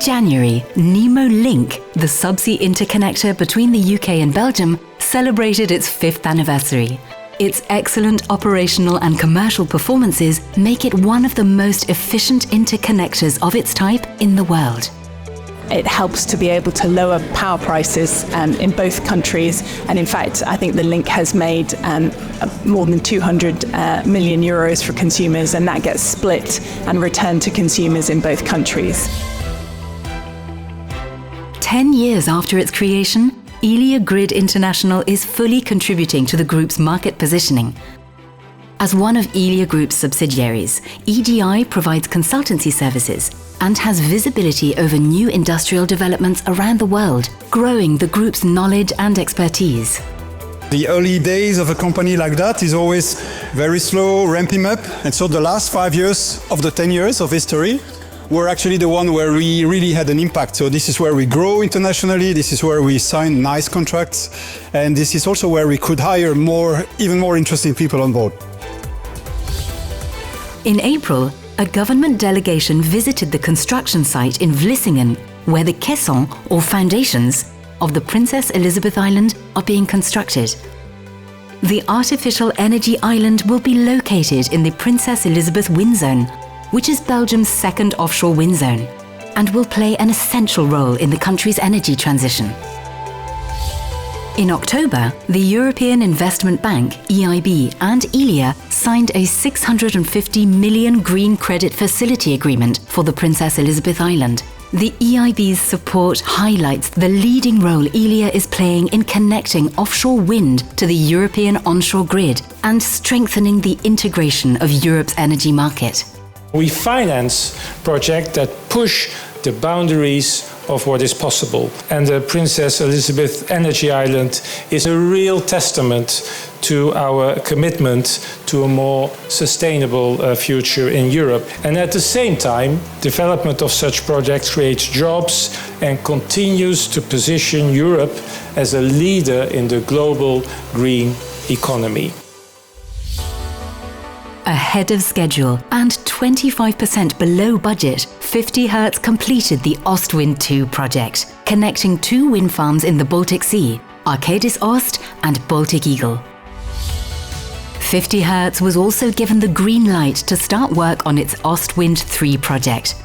January, Nemo Link, the subsea interconnector between the UK and Belgium, celebrated its 5th anniversary. Its excellent operational and commercial performances make it one of the most efficient interconnectors of its type in the world. It helps to be able to lower power prices in both countries, and in fact I think the link has made more than 200 million euros for consumers, and that gets split and returned to consumers in both countries. 10 years after its creation, Elia Grid International is fully contributing to the group's market positioning. As one of Elia Group's subsidiaries, EGI provides consultancy services and has visibility over new industrial developments around the world, growing the group's knowledge and expertise. The early days of a company like that is always very slow, ramping up, and so the last 5 years of the 10 years of history were actually the one where we really had an impact. So this is where we grow internationally, this is where we sign nice contracts, and this is also where we could hire even more interesting people on board. In April, a government delegation visited the construction site in Vlissingen, where the caissons, or foundations, of the Princess Elizabeth Island are being constructed. The artificial energy island will be located in the Princess Elizabeth wind zone, which is Belgium's second offshore wind zone, and will play an essential role in the country's energy transition. In October, the European Investment Bank, EIB, and Elia signed a 650 million green credit facility agreement for the Princess Elizabeth Island. The EIB's support highlights the leading role Elia is playing in connecting offshore wind to the European onshore grid and strengthening the integration of Europe's energy market. We finance projects that push the boundaries of what is possible. And the Princess Elizabeth Energy Island is a real testament to our commitment to a more sustainable future in Europe. And at the same time, development of such projects creates jobs and continues to position Europe as a leader in the global green economy. Ahead of schedule and 25% below budget, 50 Hertz completed the Ostwind 2 project, connecting 2 wind farms in the Baltic Sea, Arcadis Ost and Baltic Eagle. 50 Hertz was also given the green light to start work on its Ostwind 3 project.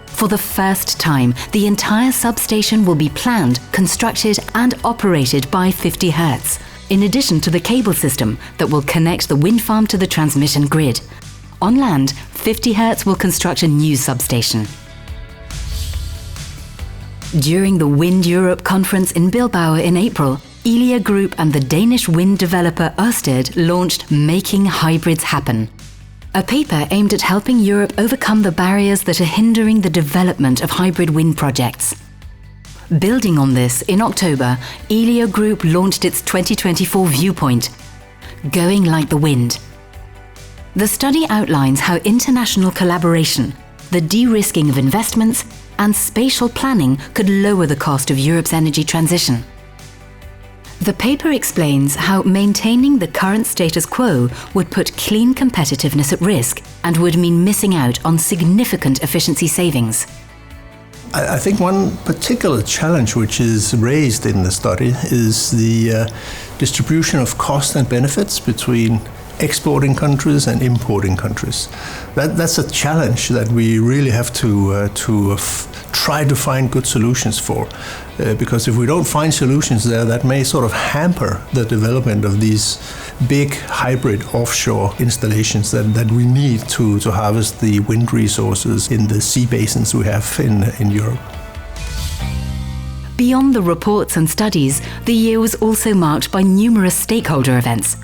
For the first time, the entire substation will be planned, constructed and operated by 50 Hertz, in addition to the cable system that will connect the wind farm to the transmission grid. On land, 50 Hertz will construct a new substation. During the Wind Europe conference in Bilbao in April, Elia Group and the Danish wind developer Ørsted launched Making Hybrids Happen, a paper aimed at helping Europe overcome the barriers that are hindering the development of hybrid wind projects. Building on this, in October, Elia Group launched its 2024 viewpoint, Going Like the Wind. The study outlines how international collaboration, the de-risking of investments, and spatial planning could lower the cost of Europe's energy transition. The paper explains how maintaining the current status quo would put clean competitiveness at risk and would mean missing out on significant efficiency savings. I think one particular challenge which is raised in the study is the distribution of costs and benefits between exporting countries and importing countries. That's a challenge that we really have to try to find good solutions for. Because if we don't find solutions there, that may sort of hamper the development of these big hybrid offshore installations that we need to harvest the wind resources in the sea basins we have in Europe. Beyond the reports and studies, the year was also marked by numerous stakeholder events.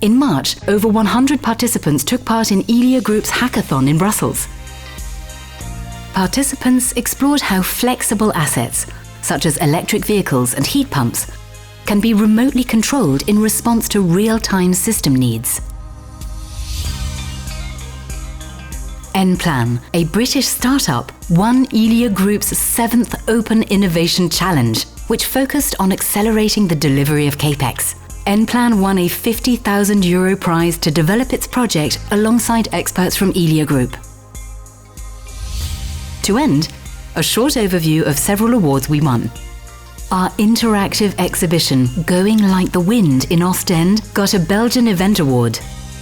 In March, over 100 participants took part in Elia Group's hackathon in Brussels. Participants explored how flexible assets, such as electric vehicles and heat pumps, can be remotely controlled in response to real-time system needs. Enplan, a British startup, won Elia Group's 7th Open Innovation Challenge, which focused on accelerating the delivery of CAPEX. Enplan won a €50,000 prize to develop its project alongside experts from Elia Group. To end, a short overview of several awards we won. Our interactive exhibition, Going Like the Wind in Ostend, got a Belgian Event Award.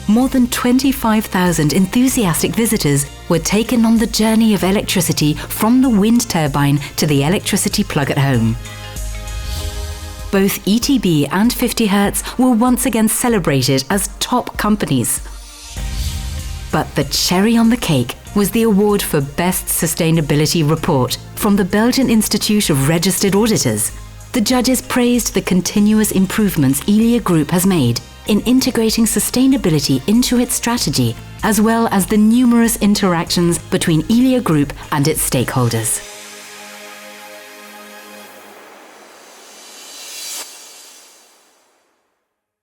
More than 25,000 enthusiastic visitors were taken on the journey of electricity from the wind turbine to the electricity plug at home. Both ETB and 50Hertz were once again celebrated as top companies. But the cherry on the cake was the award for Best Sustainability Report from the Belgian Institute of Registered Auditors. The judges praised the continuous improvements Elia Group has made in integrating sustainability into its strategy, as well as the numerous interactions between Elia Group and its stakeholders.